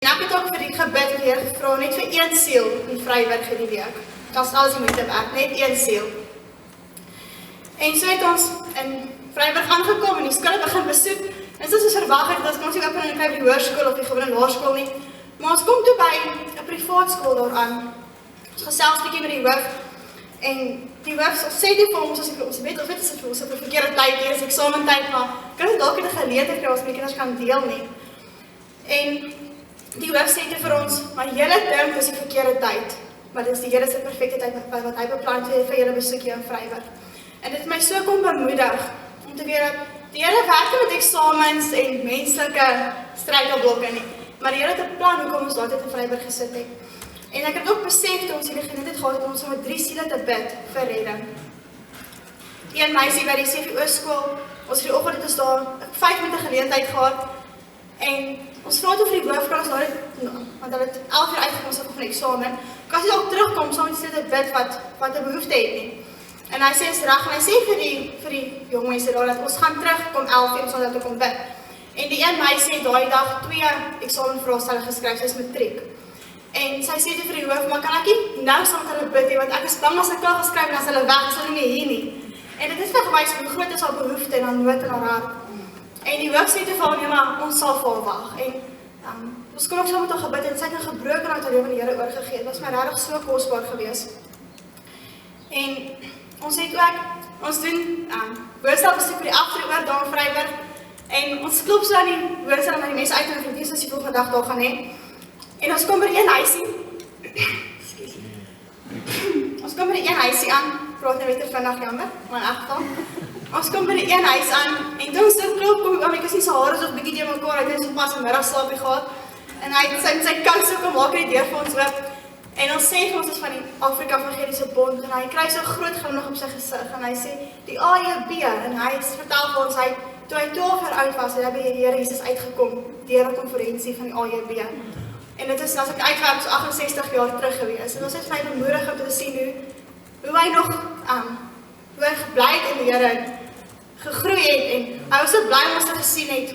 En ek het ook vir die gebed weer gevra, net vir een siel in Vryburg hierdie week. Dat is alles die moeite werd, net een siel. En so het ons in Vryburg aangekom en die skole begin besoek. En soos ons verwag het, dat ons nie open en kry by die hoërskool of die gewone laerskool nie. Maar ons kom toe by 'n privaat skool daaraan. Ons gesels bietjie met die hoof. En die hoof sê dit vir ons, ons weet as dit vir ons op 'n verkeerde tyd hier is eksamentyd, maar kan ons dalk 'n geleentheid kry as my kinders kan deel nie. En die hoof sê dit vir ons, maar julle dink dis die verkeerde tyd, maar dit is die Here se perfekte tyd wat hy beplan vir julle besoek hier in Vryburg. En dit het my so kom bemoedig om te weet dat die Here werk met eksamens en menslike struikelblokke nie, maar die Here het 'n plan hoekom ons daardie in Vryburg gesit het. En ek het ook besef toe ons hierdie geleentheid gehad het om so met 3 siele te bid vir redding. Een meisie by die CVO skool, ons vir die oggend het ons daar 5 minute geleentheid gehad. En ons vra toe vir die hoof, kan ons daar want hulle het 11 uur uitgekom op van die eksamen, kan sy dalk terugkom saam met die siele te bid wat 'n behoefte het nie. En hy sê is reg en hy sê vir die jong mense daar dat ons gaan terugkom 11 uur sonder dat kom bid. En die een meisie het daai dag 2 eksamenvraestelle geskryf, sy is matriek. En sy sê vir die hoof, maar kan ek nie nou saam met hulle bid hê, want ek is bang as ek klaar geskryf en as hulle weg is, hulle nie hier nie. En dit is verwys hoe groot is haar behoefte en haar nood in haar hart. En die hoof sê te vir haar, maar ons sal vir haar wag. En ons kon ook saam met haar gebid en sy het 'n gebroken uit haar lewe aan die Here oorgegee. Dit was my regtig so kosbaar geweest. En ons het ook, ons doen woensdagbesoek vir die afdrieoor daar in Vryburg. En ons klop so aan die woensdag en aan die mense uit en die dis die volgende dag daar gaan hê. En ons kom by een huisie. Ons kom by die een huisie aan, praat nou weer vinnig jammer, maar in elk geval. Ons kom by die een huis aan en toe so klop kom ek is nie sy hare so 'n bietjie te mekaar, hy het so pas 'n middagslaapie gehad. En hy het sy kous so kom maak hy die deur vir ons oop. En ons sê vir ons is van die Afrika Evangeliese Bond en hy kry so groot glimlag op sy gesig en hy sê die AJB en hy vertel vir ons toe hy 12 jaar oud was, het hy by die Here Jesus uitgekom deur 'n konferensie van die AJB. En dit is as ek uitwerk so 68 jaar terug gewees. En ons het my bemoedig om te sien hoe hy nog hoe hy gebly het in die Here gegroei het en hy was so bly om ons te gesien het